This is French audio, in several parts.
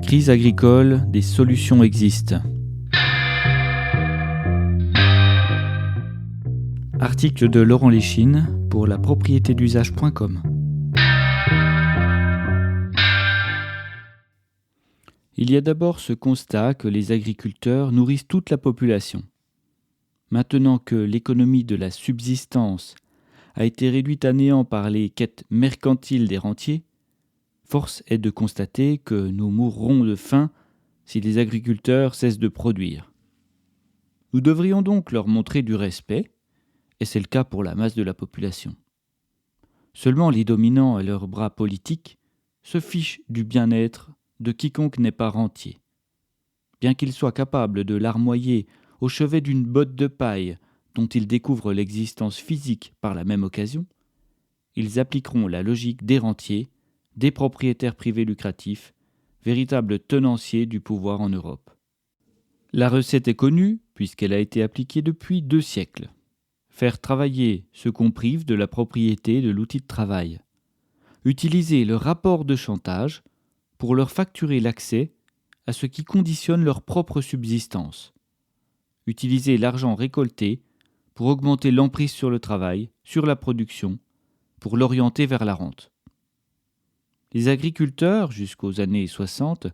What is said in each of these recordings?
Crise agricole, des solutions existent. Article de Laurent Léchine pour la propriétédusage.com. Il y a d'abord ce constat que les agriculteurs nourrissent toute la population. Maintenant que l'économie de la subsistance a été réduite à néant par les quêtes mercantiles des rentiers, force est de constater que nous mourrons de faim si les agriculteurs cessent de produire. Nous devrions donc leur montrer du respect, et c'est le cas pour la masse de la population. Seulement les dominants et leurs bras politiques se fichent du bien-être de quiconque n'est pas rentier. Bien qu'ils soient capables de larmoyer au chevet d'une botte de paille dont ils découvrent l'existence physique par la même occasion, ils appliqueront la logique des rentiers, des propriétaires privés lucratifs, véritables tenanciers du pouvoir en Europe. La recette est connue puisqu'elle a été appliquée depuis 2 siècles. Faire travailler ceux qu'on prive de la propriété de l'outil de travail. Utiliser le rapport de chantage pour leur facturer l'accès à ce qui conditionne leur propre subsistance. Utiliser l'argent récolté pour augmenter l'emprise sur le travail, sur la production, pour l'orienter vers la rente. Les agriculteurs, jusqu'aux années 60,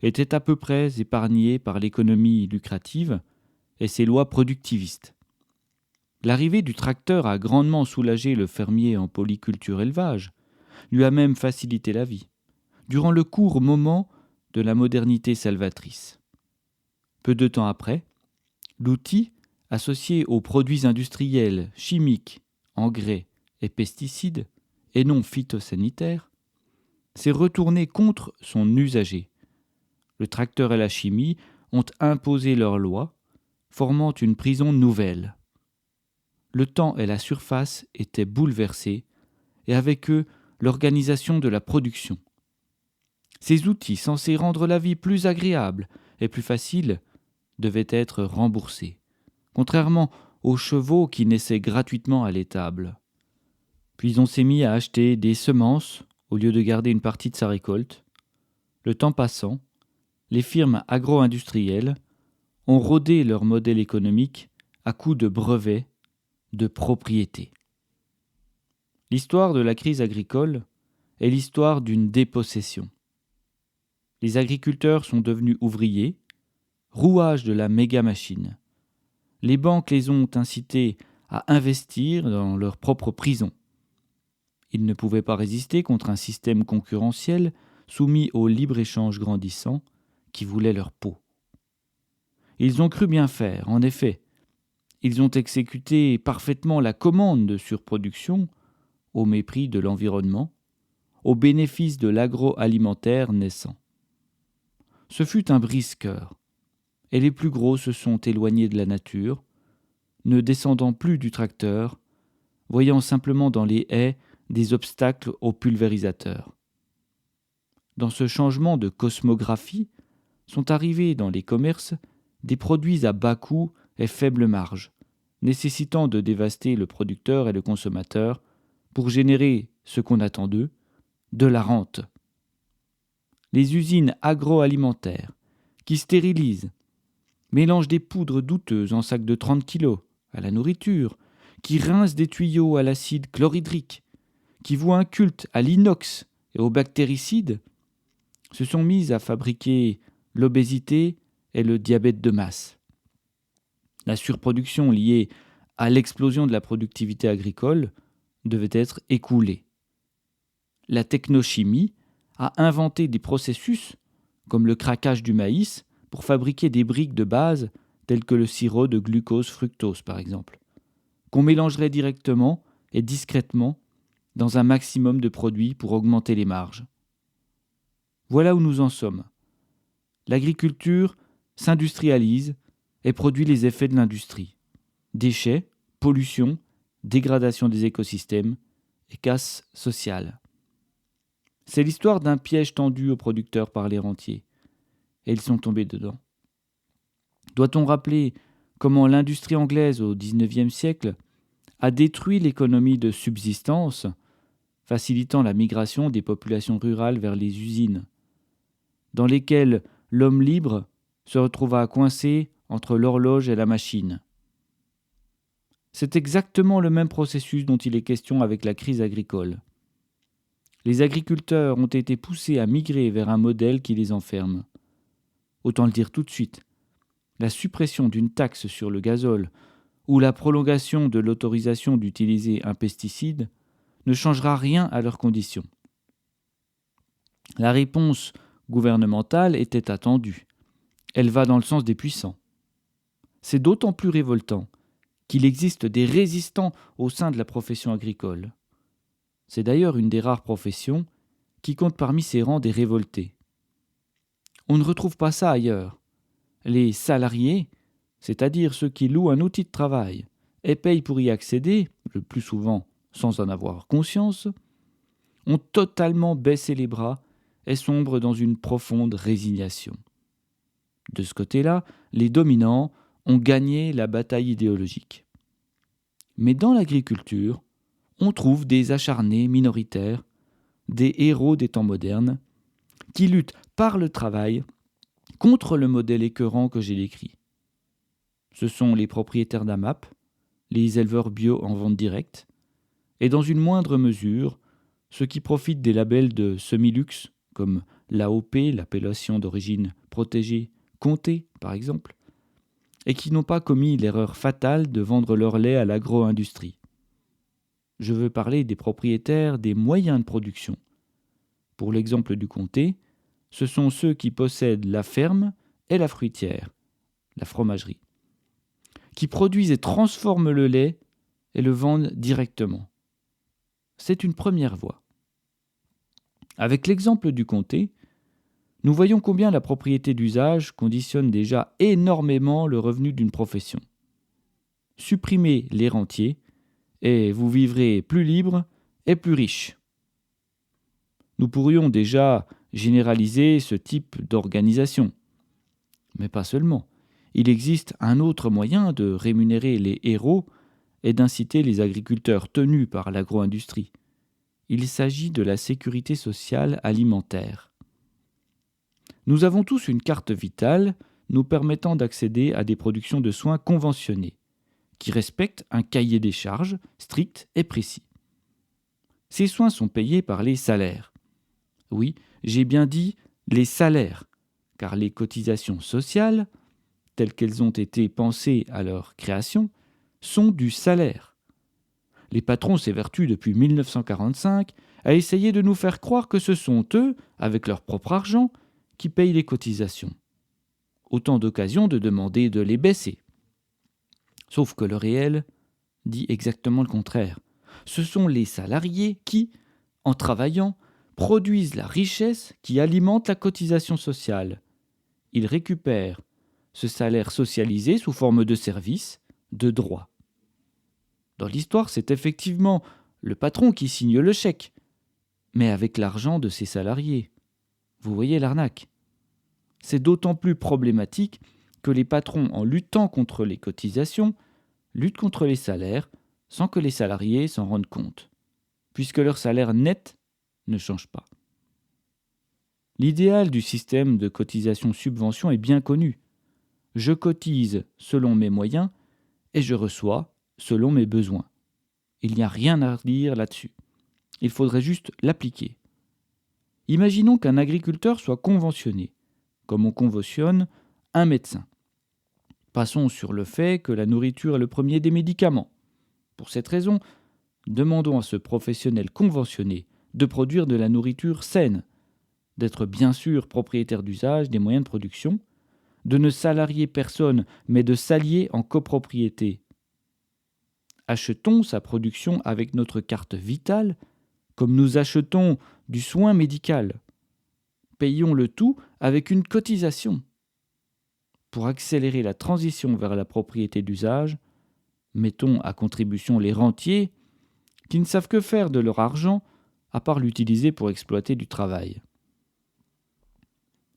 étaient à peu près épargnés par l'économie lucrative et ses lois productivistes. L'arrivée du tracteur a grandement soulagé le fermier en polyculture-élevage, lui a même facilité la vie, durant le court moment de la modernité salvatrice. Peu de temps après, l'outil, associé aux produits industriels, chimiques, engrais et pesticides, et non phytosanitaires, s'est retourné contre son usager. Le tracteur et la chimie ont imposé leurs lois, formant une prison nouvelle. Le temps et la surface étaient bouleversés, et avec eux l'organisation de la production. Ces outils censés rendre la vie plus agréable et plus facile devaient être remboursés, contrairement aux chevaux qui naissaient gratuitement à l'étable. Puis on s'est mis à acheter des semences au lieu de garder une partie de sa récolte. Le temps passant, les firmes agro-industrielles ont rodé leur modèle économique à coups de brevets, de propriété. L'histoire de la crise agricole est l'histoire d'une dépossession. Les agriculteurs sont devenus ouvriers, rouages de la méga-machine. Les banques les ont incités à investir dans leur propre prison. Ils ne pouvaient pas résister contre un système concurrentiel soumis au libre-échange grandissant qui voulait leur peau. Ils ont cru bien faire, en effet. Ils ont exécuté parfaitement la commande de surproduction au mépris de l'environnement, au bénéfice de l'agroalimentaire naissant. Ce fut un brise-cœur, et les plus gros se sont éloignés de la nature, ne descendant plus du tracteur, voyant simplement dans les haies des obstacles aux pulvérisateurs. Dans ce changement de cosmographie, sont arrivés dans les commerces des produits à bas coût et faible marge, nécessitant de dévaster le producteur et le consommateur pour générer ce qu'on attend d'eux, de la rente. Les usines agroalimentaires qui stérilisent, mélangent des poudres douteuses en sacs de 30 kilos à la nourriture, qui rincent des tuyaux à l'acide chlorhydrique, qui vouent un culte à l'inox et aux bactéricides, se sont mises à fabriquer l'obésité et le diabète de masse. La surproduction liée à l'explosion de la productivité agricole devait être écoulée. La technochimie a inventé des processus, comme le craquage du maïs, pour fabriquer des briques de base telles que le sirop de glucose-fructose par exemple, qu'on mélangerait directement et discrètement dans un maximum de produits pour augmenter les marges. Voilà où nous en sommes. L'agriculture s'industrialise et produit les effets de l'industrie. Déchets, pollution, dégradation des écosystèmes et casse sociale. C'est l'histoire d'un piège tendu aux producteurs par les rentiers. Et ils sont tombés dedans. Doit-on rappeler comment l'industrie anglaise au XIXe siècle a détruit l'économie de subsistance, facilitant la migration des populations rurales vers les usines. dans lesquels l'homme libre se retrouva coincé entre l'horloge et la machine. C'est exactement le même processus dont il est question avec la crise agricole. Les agriculteurs ont été poussés à migrer vers un modèle qui les enferme. Autant le dire tout de suite, la suppression d'une taxe sur le gazole ou la prolongation de l'autorisation d'utiliser un pesticide ne changera rien à leurs conditions. La réponse gouvernementale était attendue. Elle va dans le sens des puissants. C'est d'autant plus révoltant qu'il existe des résistants au sein de la profession agricole. C'est d'ailleurs une des rares professions qui compte parmi ses rangs des révoltés. On ne retrouve pas ça ailleurs. Les salariés, c'est-à-dire ceux qui louent un outil de travail et payent pour y accéder, le plus souvent sans en avoir conscience, ont totalement baissé les bras et sombrent dans une profonde résignation. De ce côté-là, les dominants ont gagné la bataille idéologique. Mais dans l'agriculture, on trouve des acharnés minoritaires, des héros des temps modernes, qui luttent par le travail contre le modèle écœurant que j'ai décrit. Ce sont les propriétaires d'AMAP, les éleveurs bio en vente directe, et dans une moindre mesure, ceux qui profitent des labels de semi-luxe, comme l'AOP, l'appellation d'origine protégée, Comté par exemple, et qui n'ont pas commis l'erreur fatale de vendre leur lait à l'agro-industrie. Je veux parler des propriétaires des moyens de production. Pour l'exemple du Comté, ce sont ceux qui possèdent la ferme et la fruitière, la fromagerie, qui produisent et transforment le lait et le vendent directement. C'est une première voie. Avec l'exemple du Comté, nous voyons combien la propriété d'usage conditionne déjà énormément le revenu d'une profession. Supprimez les rentiers et vous vivrez plus libre et plus riche. Nous pourrions déjà généraliser ce type d'organisation. Mais pas seulement. Il existe un autre moyen de rémunérer les héros et d'inciter les agriculteurs tenus par l'agro-industrie. Il s'agit de la sécurité sociale alimentaire. Nous avons tous une carte vitale nous permettant d'accéder à des productions de soins conventionnées, qui respectent un cahier des charges strict et précis. Ces soins sont payés par les salaires. Oui, j'ai bien dit les salaires, car les cotisations sociales, telles qu'elles ont été pensées à leur création, sont du salaire. Les patrons s'évertuent depuis 1945 à essayer de nous faire croire que ce sont eux, avec leur propre argent, qui payent les cotisations. Autant d'occasions de demander de les baisser. Sauf que le réel dit exactement le contraire. Ce sont les salariés qui, en travaillant, produisent la richesse qui alimente la cotisation sociale. Ils récupèrent ce salaire socialisé sous forme de services, de droits. Dans l'histoire, c'est effectivement le patron qui signe le chèque, mais avec l'argent de ses salariés. Vous voyez l'arnaque. C'est d'autant plus problématique que les patrons, en luttant contre les cotisations, luttent contre les salaires sans que les salariés s'en rendent compte, puisque leur salaire net ne change pas. L'idéal du système de cotisation-subvention est bien connu. Je cotise selon mes moyens et je reçois selon mes besoins. Il n'y a rien à dire là-dessus. Il faudrait juste l'appliquer. Imaginons qu'un agriculteur soit conventionné, comme on conventionne un médecin. Passons sur le fait que la nourriture est le premier des médicaments. Pour cette raison, demandons à ce professionnel conventionné de produire de la nourriture saine, d'être bien sûr propriétaire d'usage des moyens de production, de ne salarier personne mais de s'allier en copropriété. Achetons sa production avec notre carte vitale, comme nous achetons du soin médical. Payons le tout avec une cotisation. Pour accélérer la transition vers la propriété d'usage, mettons à contribution les rentiers qui ne savent que faire de leur argent à part l'utiliser pour exploiter du travail.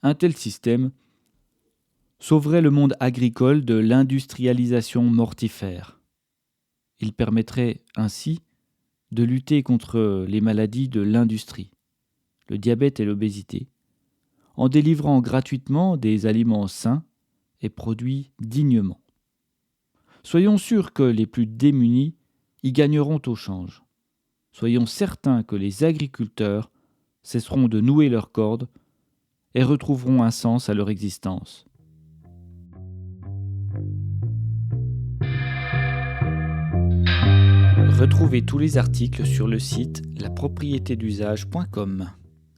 Un tel système sauverait le monde agricole de l'industrialisation mortifère. Il permettrait ainsi de lutter contre les maladies de l'industrie, le diabète et l'obésité, en délivrant gratuitement des aliments sains et produits dignement. Soyons sûrs que les plus démunis y gagneront au change. Soyons certains que les agriculteurs cesseront de nouer leurs cordes et retrouveront un sens à leur existence. Retrouvez tous les articles sur le site lapropriétédusage.com.